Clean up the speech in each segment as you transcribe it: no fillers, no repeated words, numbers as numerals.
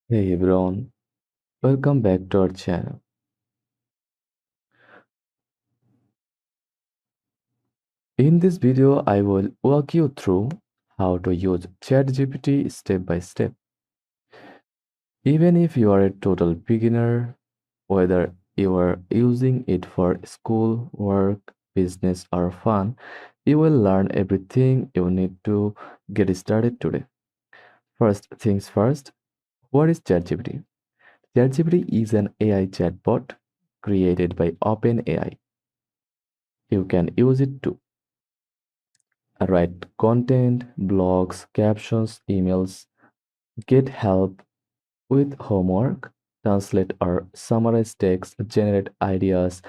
Hey everyone, welcome back to our channel. In this video, I will walk you through how to use ChatGPT step by step. Even if you are a total beginner, whether you are using it for school, work, business, or fun, you will learn everything you need to get started today. First things first, what is ChatGPT? ChatGPT is an AI chatbot created by OpenAI. You can use it to write content, blogs, captions, emails, get help with homework, translate or summarize text, generate ideas,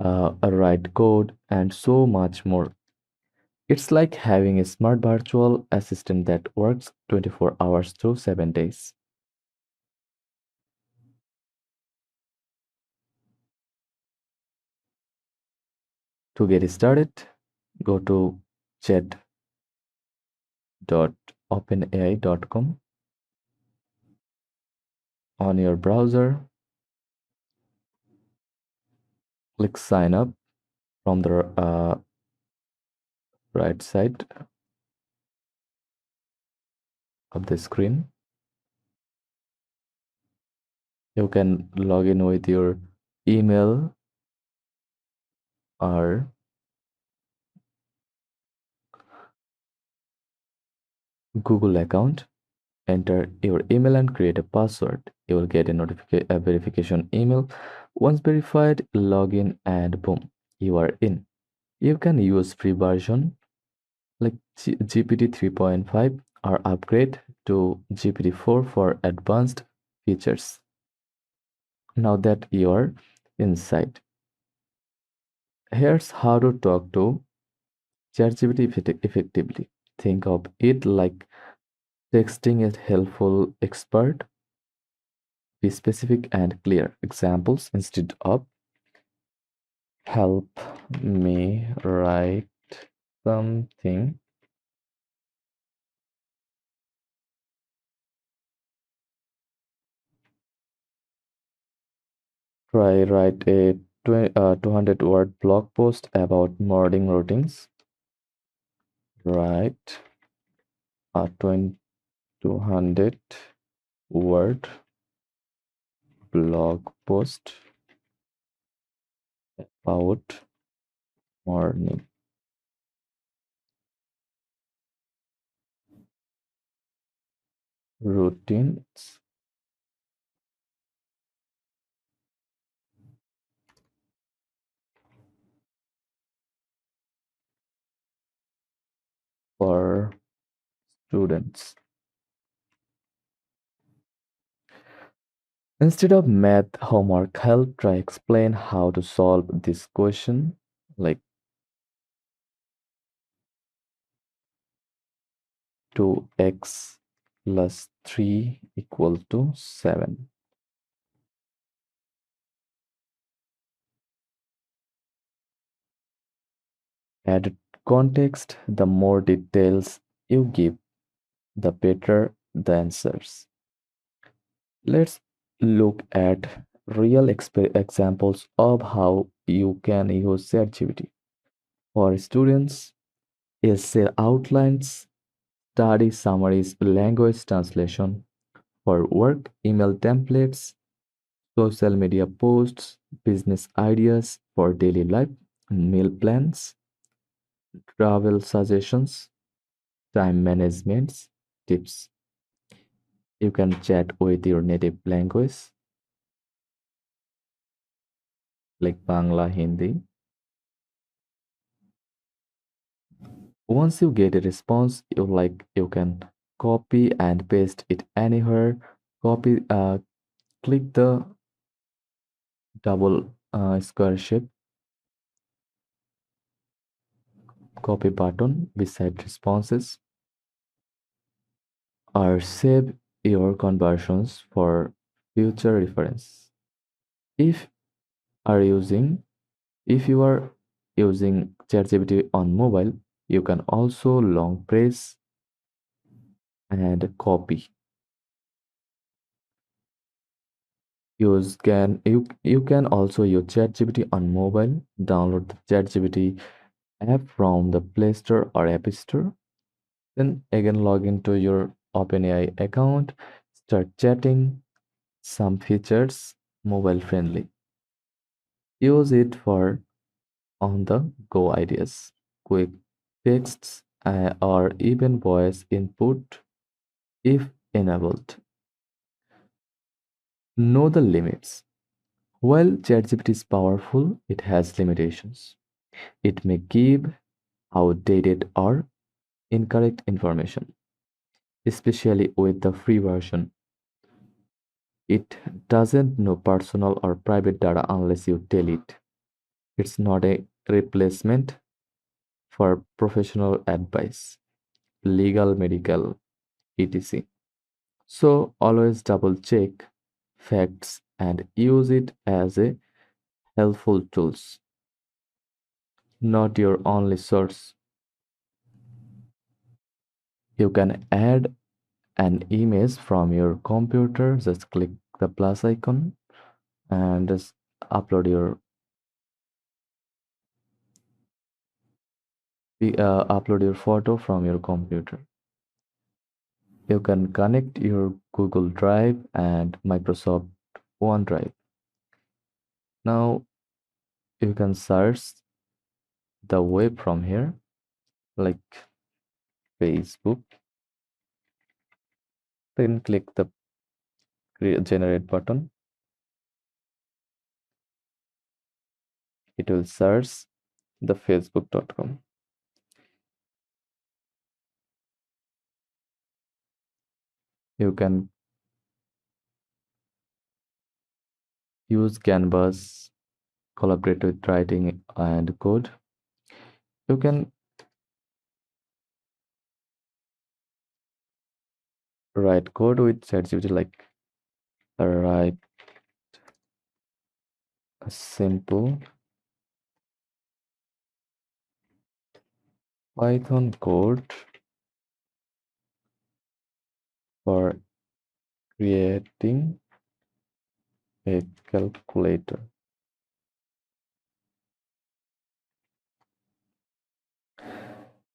write code, and so much more. It's like having a smart virtual assistant that works 24 hours through 7 days. To get started, go to chat.openai.com on your browser, click sign up from the right side of the screen. You can log in with your email or Google account. Enter your email and create a password. You will get a verification email. Once verified, log in and boom, you are in. You can use free version like GPT 3.5 or upgrade to GPT-4 for advanced features. Now that you're inside, here's how to talk to ChatGPT effectively. Think of it like texting a helpful expert. Be specific and clear. Examples instead of help me write something. Try write a 200-word blog post about morning routines. Write a 200-word blog post about morning routines for students. Instead of math homework help, try explain how to solve this question like 2x plus 3 equal to 7. Add context, the more details you give, the better the answers. Let's look at real examples of how you can use ChatGPT. For students, essay outlines, study summaries, language translation. For work, email templates, social media posts, business ideas for daily life, meal plans, travel suggestions, time management tips. You can chat with your native language like Bangla, Hindi. Once you get a response, you can copy and paste it anywhere. Copy, click the double square shape copy button beside responses or save your conversions for future reference. If are using if you are using ChatGPT on mobile, you can also long press and copy You can also use ChatGPT on mobile. Download the ChatGPT app from the Play Store or App Store. Then again log into your OpenAI account, start chatting. Some features mobile friendly. Use it for on the go ideas, quick texts, or even voice input if enabled. Know the limits. While ChatGPT is powerful, it has limitations. It may give outdated or incorrect information, especially with the free version. It doesn't know personal or private data unless you tell it. It's not a replacement for professional advice, legal, medical, etc. So always double check facts and use it as a helpful tools, not your only source. You can add an image from your computer, just click the plus icon and just upload your photo from your computer. You can connect your Google Drive and Microsoft OneDrive. Now you can search the web from here, like Facebook. Then click the generate button. It will search the facebook.com. You can use Canvas, collaborate with writing and code. You can write code with ChatGPT, like write a simple Python code for creating a calculator.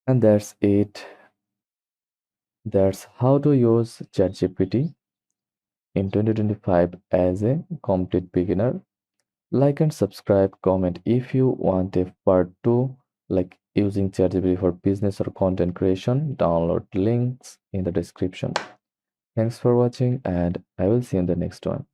And that's it. That's how to use ChatGPT in 2025 as a complete beginner. Like and subscribe, comment if you want a part 2, like using ChatGPT for business or content creation. Download links in the description. Thanks for watching, and I will see you in the next one.